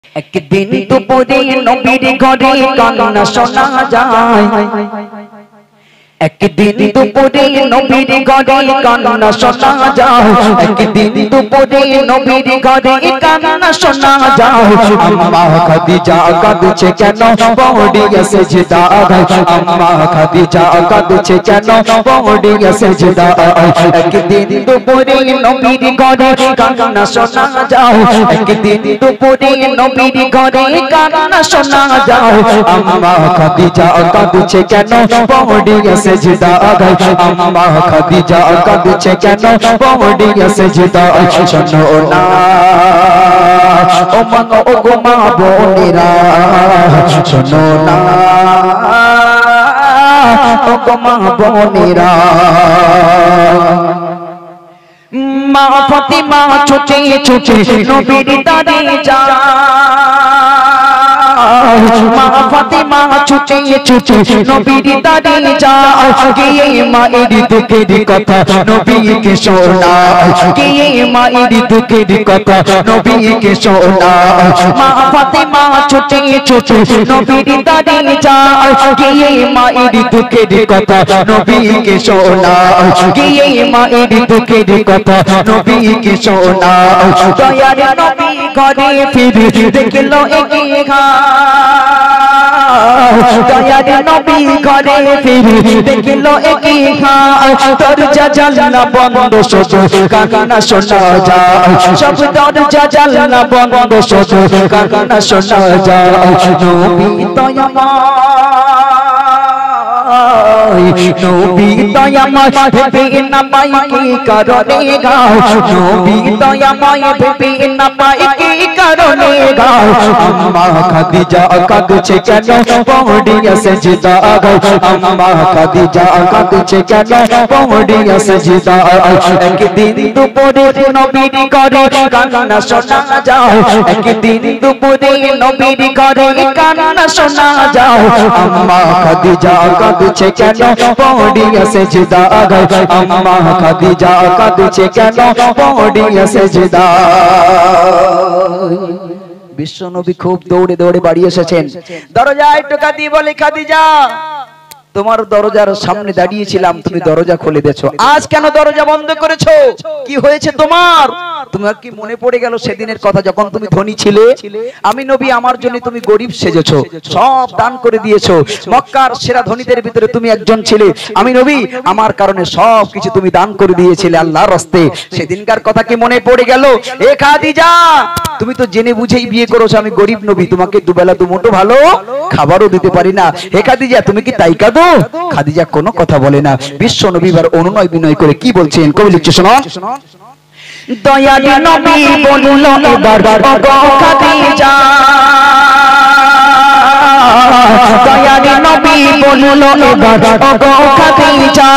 একদিন দুপুরে নবীর ঘরে কান্না শোনা যায়, একদিন দুপুরে নবীর ঘরে কান্না শোনা যায়, একদিন দুপুরে নবীর ঘরে কান্না শোনা যায়। আম্মা খাদিজা কাঁদছে কেন পড়িয়া সিজদায়, আম্মা খাদিজা কাঁদছে কেন পড়িয়া সিজদায়। একদিন দুপুরে নবীর ঘরে কান্না শোনা যায়, একদিন দুপুরে নবীর ঘরে কান্না শোনা যায়। আম্মা খাদিজা কাঁদছে কেন পড়িয়া সিজদায়, আম্মা খাদিজা কাঁদছে কেন পড়িয়া সিজদায়। শোনো না ও মা ও গো মা বোনেরা, শোনো না ও গো মা বোনেরা। মা ফাতিমা ছুটে ছুটে নবীর দারে যায়, মা ফাতিমা ছুটে ছুটে নবীর দারে যায়। গিয়ে মায়ের দুঃখের কথা নবীকে শোনায়, গিয়ে মায়ের দুঃখের কথা নবীকে শোনায়। মা ফাতিমা ছুটে ছুটে নবীর দারে যায়, গিয়ে মায়ের দুঃখের কথা নবীকে শোনায়, গিয়ে মায়ের দুঃখের কথা নবীকে শোনায়। দয়ার নবী ঘরে ফিরে দেখলো একে দয়ার নবী ঘরে ফিরে দেখলো একে দরজা জানলা বন্ধ শুধু কান্না শোনা যায়, সব দরজা জানলা বন্ধ শুধু কান্না শোনা যায়। নবী নবী দয়াময় ভেবে না পাই কি কারণে গাও, নবী দয়াময় ভেবে না পাই কি কারণে গাও। আম্মা খাদিজা কাঁদছে কেন পড়িয়া সিজদায়, আম্মা খাদিজা কাঁদছে কেন পড়িয়া সিজদায়। একদিন দুপুরে নবীর ঘরে কান্না শোনা যায়, একদিন দুপুরে নবীর ঘরে কান্না শোনা যায়। আম্মা খাদিজা কাঁদছে কেন পড়িয়া সিজদায়, আম্মা খাদিজা কাঁদছে কেন পড়িয়া সিজদায়। বিশ্ব নবী খুব দৌড়ে দৌড়ে বাড়ি এসেছেন, দরজায় টোকা দিয়ে বলে খাদিজা তোমার দরজার সামনে দাঁড়িয়েছিলাম, তুমি দরজা খুলে দিয়েছো, আজ কেন দরজা বন্ধ করেছো? কি হয়েছে তোমার? তোমার কি মনে পড়ে গেল সেদিনের কথা যখন তুমি ধনী ছিলে? আমি নবী আমার জন্য তুমি গরিব সেজেছো, সব দান করে দিয়েছো, মক্কার সেরা ধনীদের ভিতরে তুমি একজন ছিলে। আমি নবী আমার কারণে সব কিছু তুমি দান করে দিয়েছিলে আল্লাহর রাস্তায়, সেদিনকার কথা কি মনে পড়ে গেল? এ খাদিজা তুমি তো জেনে বুঝেই বিয়ে করেছো আমি গরিব নবী, তোমাকে দুবেলা দুমুঠো ভালো খাবারও দিতে পারি না। হে খাদিজা তুমি কি তাই কাঁদো? খাদিজা কোনো কথা বলে না। বিশ্ব নবী এবার অনুনয় বিনয় করে কি বলছেন কবি লিখছে শোনো। দয়াল নবী বলল এবার ওগো খাদিজা, দয়াল নবী বলল এবার ওগো খাদিজা,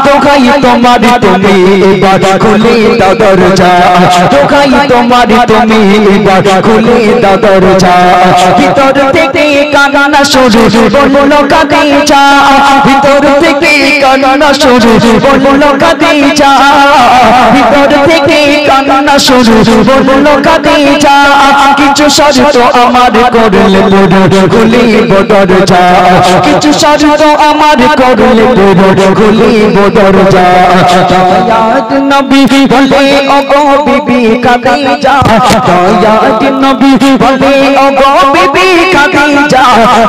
দোহাই তোমার তুমি এবার খুলে দাও দরজা, দোহাই তোমার তুমি এবার খুলে দাও দরজা। ভিতর থেকে কান্না শুরু বলল খাদিজা, ভিতর থেকে কান্না শুরু বলল খাদিজা, ভিতর থেকে কান্না শুরু বলল খাদিজা। কিছু শর্ত আমার করলে খুলিব দরজা, কিছু শর্ত আমার করলে খুলিব দরজা। দয়াত নবী বলে ওগো বিবি খাদিজা, দয়াত নবী বলে ওগো বিবি খাদিজা,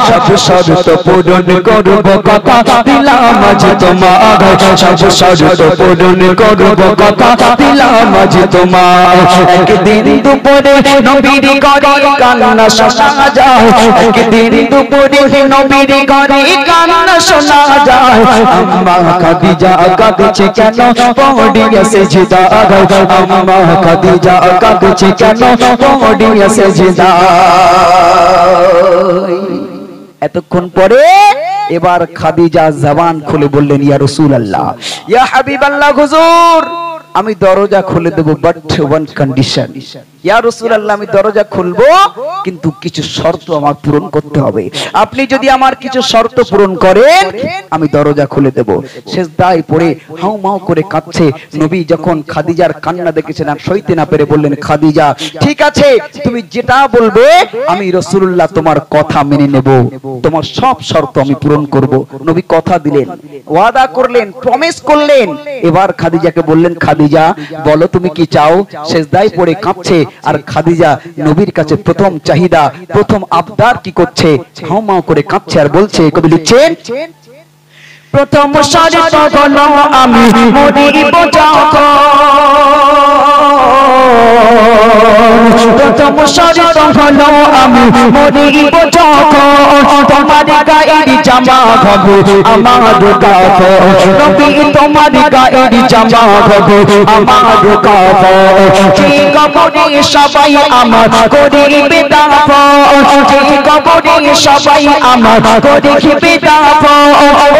সব শর্ত পূরণ করব কথা দিলাম আজ তোমার, সব শর্ত পূরণ করব কথা দিলাম আজ তোমার। একদিন দুপুরে নবীর ঘরে কান্না শোনা যায়, একদিন দুপুরে নবীর ঘরে কান্না শোনা যায়। আম্মা খাদিজা কাঁদছে কেন পড়িয়া সিজদায়, আম্মা খাদিজা কাঁদছে কেন পড়িয়া সিজদায়। এতক্ষণ পরে এবার খাদিজা জবান খুলে বললেন ইয়া রাসূলুল্লাহ, ইয়া হাবিবাল্লাহ হুজুর আমি দরজা খুলে দেব, বাট ওয়ান কন্ডিশন। ইয়া রাসূলুল্লাহ আমি দরজা খুলবো কিন্তু কিছু শর্ত আমার পূরণ করতে হবে, আপনি যদি আমার কিছু শর্ত পূরণ করেন আমি দরজা খুলে দেব। সিজদায় পড়ে হাউমাউ করে কাঁদছে নবী। যখন খাদিজার কান্না দেখেছেন আর সইতে না পেরে বললেন, খাদিজা ঠিক আছে তুমি যেটা বলবে আমি রাসূলুল্লাহ তোমার কথা মেনে নেব, তোমার সব শর্ত আমি পূরণ করব। নবী কথা দিলেন, ওয়াদা করলেন, প্রমিস করলেন। এবার খাদিজাকে বললেন, খাদিজা বলো তুমি কি চাও। সিজদায় পড়ে কাঁদছে আর খাদিজা নবীর কাছে প্রথম চাহিদা, প্রথম আবদার কি করছে, হাউমাউ করে কাঁদছে আর বলছে, কবি লিখছেন, প্রথম শর্ত হলো আমি মরিব যখন, প্রথম শর্ত হলো আমি মরিব যখন, তোমার গায়ের জামা হবে আমার কাফন, নবী তোমার গায়ের জামা হবে আমার কাফন, যে কবরে সবাই আমার করিবে দাফন, যে কবরে সবাই আমার করিবে দাফন,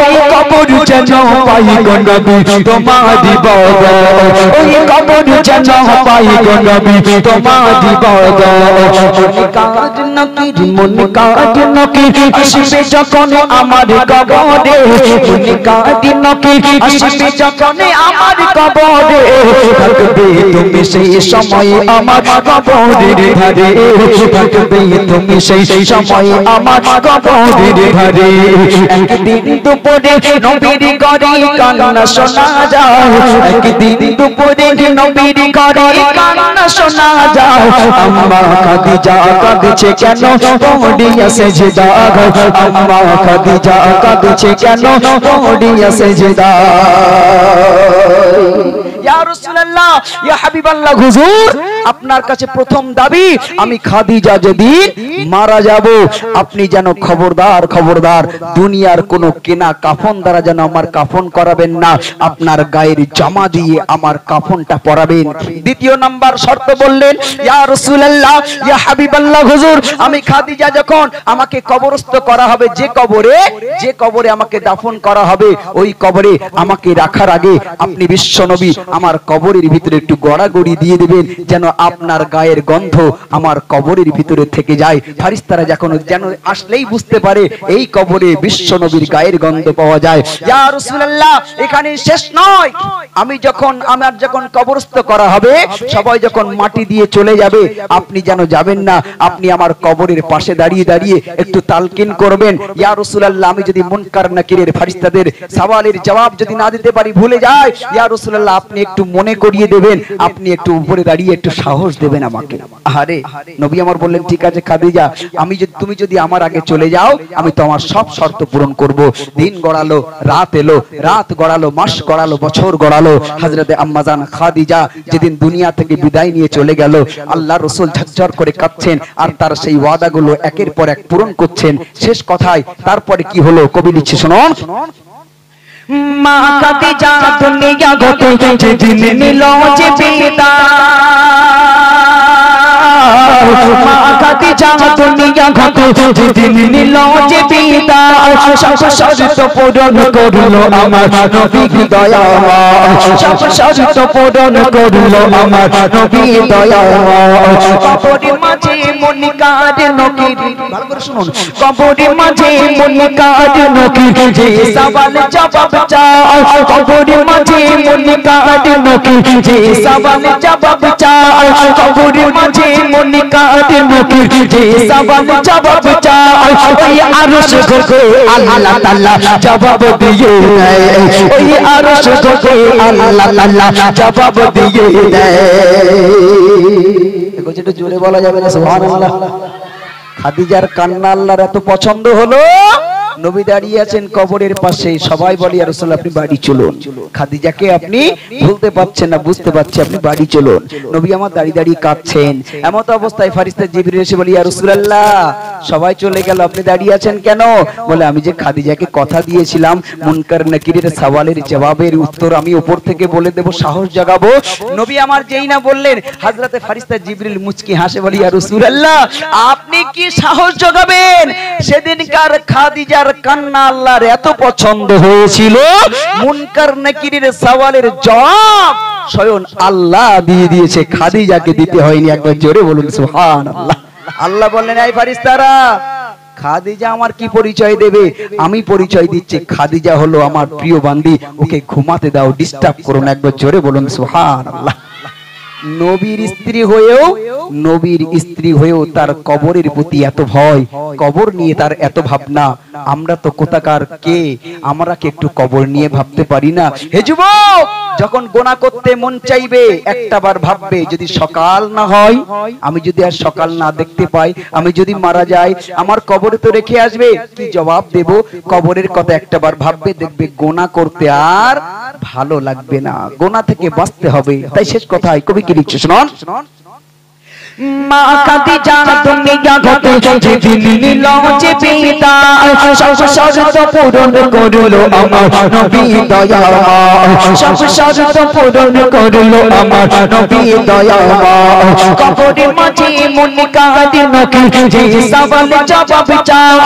ওই কবর যেন পাই গো নবী তোমারি বদন, ওই কবর যেন পাই গো নবী তোমারি বদন। মন কাজ নকির আসবে যখন আমার কবরে, মন কাজ নকির আসবে যখন আমার কবরে, থাকবে তুমি সেই সময় আমার কবরের ধারে, থাকবে তুমি সেই সময় আমার কবরের ধারে। একদিন দুপুরে নবীর ঘরে কান্না শোনা যায়, একদিন দুপুরে নবীর ঘরে কান্না শোনা যায়, আম্মা খাদিজা কাঁদছে কেন পড়িয়া সেজদায়, আম্মা খাদিজা কাঁদছে কেন পড়িয়া সেজদায়। ইয়া রাসূলুল্লাহ ইয়া হাবিবাল্লাহ হুজুর আপনার কাছে প্রথম দাবি আমি খাদিজা যেদিন মারা যাব আপনি যেন খবরদার খবরদার দুনিয়ার কোন কেনা কাফন দ্বারা যেন আমার কাফন করাবেন না, আপনার গায়ের জামা দিয়ে আমার কাফনটা পরাবেন। দ্বিতীয় নাম্বার শর্ত বললেন, ইয়া রাসূলুল্লাহ ইয়া হাবিবাল্লাহ হুজুর আমি খাদিজা যখন আমাকে কবরস্থ করা হবে, যে কবরে আমাকে দাফন করা হবে ওই কবরে আমাকে রাখার আগে আপনি বিশ্বনবী আমার কবরের ভিতরে একটু গড়াগড়ি দিয়ে দিবেন যেন আপনার গায়ের গন্ধ আমার কবরের ভিতরে থেকে যায়, ফেরেশতারা যখন যেন আসলেই বুঝতে পারে এই কবরে বিশ্বনবীর গায়ের গন্ধ পাওয়া যায়। ইয়া রাসূলুল্লাহ এখানে শেষ নয়, আমি যখন আমার যখন কবরস্থ করা হবে সবাই যখন মাটি দিয়ে চলে যাবে আপনি যেন যাবেন না, আপনি আমার কবরের পাশে দাঁড়িয়ে দাঁড়িয়ে একটু তালকিন করবেন। ইয়া রাসূলুল্লাহ আমি যদি মুনকার নাকিরের ফেরেশতাদের সওয়ালের জবাব যদি না দিতে পারি ভুলে যায়, ইয়া রাসূলুল্লাহ আপনি একটু মনে করিয়ে দেবেন, আপনি একটু উপরে দাঁড়িয়ে একটু সাহস দেবেন আমাকে। আরে নবী আমার বললেন, ঠিক আছে খাদিজা তুমি যদি আমার আগে চলে যাও আমি তোমার সব শর্ত পূরণ করব। দিন গড়ালো, রাত এলো, রাত গড়ালো, মাস গড়ালো, বছর গড়ালো। হযরতে আম্মাজান খাদিজা যেদিন দুনিয়া থেকে বিদায় নিয়ে চলে গেল আল্লাহর রাসূল ঝরঝর করে কাঁদছেন আর তার সেই ওয়াদাগুলো একের পর এক পূরণ করছেন। শেষ কথায় তারপরে কি হলো কবি লিখছে শুনুন, মা খাদিজা দুনিয়া গতে যেদিন নিল যে বিদায়, মা খাদিজা দুনিয়া গতে যেদিন নিল যে বিদায়, সব শর্ত পূরণ করলো আমার নবী দয়াময়, সব শর্ত পূরণ করলো আমার নবী দয়াময়। কবরের মাঝে মুনকার নকির, ভালো করে শুনুন, কবরের মাঝে মুনকার নকির যে সওয়াল জবাব চায়, কবরের মাঝে মুনকার নকির যে সওয়াল জবাব চায়, কবরের মাঝে মুনকার নকির যে সওয়াল জবাব চায়, ওই আরশ থেকে আল্লাহ তাআলা জবাব দিয়ে দেয়, ওই আরশ থেকে আল্লাহ তাআলা জবাব দিয়ে দেয়। দেখো যেটা জোরে বলা যাবে না সুবহানাল্লাহ। খাদিজার কান্না আল্লাহর এত পছন্দ হলো, নবী দাঁড়িয়ে আছেন কবরের পাশে, সবাই বলে ইয়া রাসূলুল্লাহ আপনি বাড়ি চলুন, খাদিজাকে আপনি ভুলতে পারছেন না, বুঝতে পারছি আপনি বাড়ি চলুন। নবী আমার দাঁড়িয়ে দাঁড়িয়ে কাঁদছেন, এমত অবস্থায় ফেরেশতা জিবরিল এসে বলে ইয়া রাসূলুল্লাহ সবাই চলে গেল আপনি দাঁড়িয়ে আছেন কেন? বলে আমি যে খাদিজাকে কথা দিয়েছিলাম মুনকার নাকিরের সওয়ালের জবাবের উত্তর আমি উপর থেকে বলে দেব, সাহস জাগাবো। নবী আমার যেই না বললেন হযরতে ফেরেশতা জিবরিল মুচকি হাসে বলে ইয়া রাসূলুল্লাহ আপনি কি সাহস জাগাবেন? সেদিনকার খাদিজা কান্না আল্লাহর এত পছন্দ হয়েছিল, মুনকার নাকিরের সওয়ালের জবাব স্বয়ং আল্লাহ দিয়ে দিয়েছে, খাদিজাকে দিতে হয়নি। একবার জোরে বলুন সুবহানাল্লাহ। আল্লাহ বললেন, এই ফেরেশতারা, খাদিজা আমার কি পরিচয় দেবে? আমি পরিচয় দিচ্ছি, খাদিজা হলো আমার প্রিয় বান্দি, ওকে ঘুমাতে দাও, ডিস্টার্ব করো না। একবার জোরে বলুন সুবহানাল্লাহ। নবীর স্ত্রী হয়েও তার কবরের প্রতি এত ভয়, কবর নিয়ে তার এত ভাবনা। আমরা তো কোথাকার কে, আমরা কি একটু কবর নিয়ে ভাবতে পারি না? হে যুবক, যখন গোনা করতে মন চাইবে একটা বার ভাববে, যদি সকাল না হয়, আমি যদি আর সকাল না দেখতে পাই, আমি যদি মারা যাই, আমার কবরে তো রেখে আসবে, কি জবাব দেব? কবরের কথা একটা বার ভাববে, দেখবে গোনা করতে আর ভালো লাগবে না, গোনা থেকে বাঁচতে হবে। তাই শেষ কথায় কবি কি লিখছে শুনুন। মা খাদিজা দুনিয়া হতে যেদিন নিল যে পিতা, সব শর্ত পূরণ করলো আমার নবী দয়াময়, সব শর্ত পূরণ করলো আমার নবী দয়াময়। কবরের মাঝে মন কাঁদে নাকি, যে সওয়াল জবাব চাও,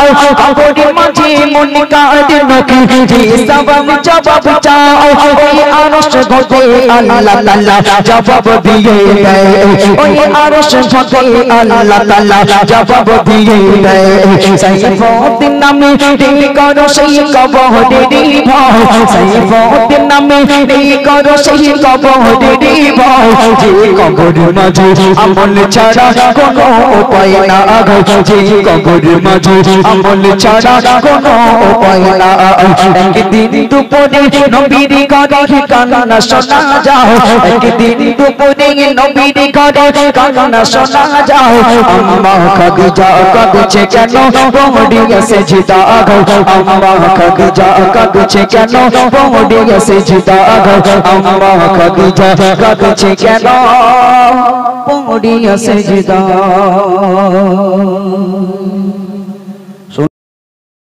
কবরের মাঝে মন কাঁদে নাকি, যে সওয়াল জবাব চাও, ওই আরশ গতে আল্লাহ তাআলা জবাব দিয়ে দেয়, ওই আরশ গতে আল্লাহ তাআলা জবাব দিয়ে দেয়। সাইফুদ্দিন নামে এই করো সেই কবরেরই ভয়, সাইফুদ্দিন নামে এই করো সেই কবরেরই ভয়, যে কবরের মাঝে আমল ছাড়া কোনো উপায় না, যে কবরের মাঝে আমল ছাড়া কোনো উপায় না। একদিন দুপুরে নবীর ঘরে কান্না শোনা যায়, একদিন দুপুরে নবীর ঘরে কান্না শোনা যায়। আম্মা খাদিজা কাঁদছে কেন, পড়িয়া সেজদা গো, আম্মা খাদিজা কাঁদছে কেন, পড়িয়া সেজদা গো, আম্মা খাদিজা কাঁদছে কেন, পড়িয়া সেজদা।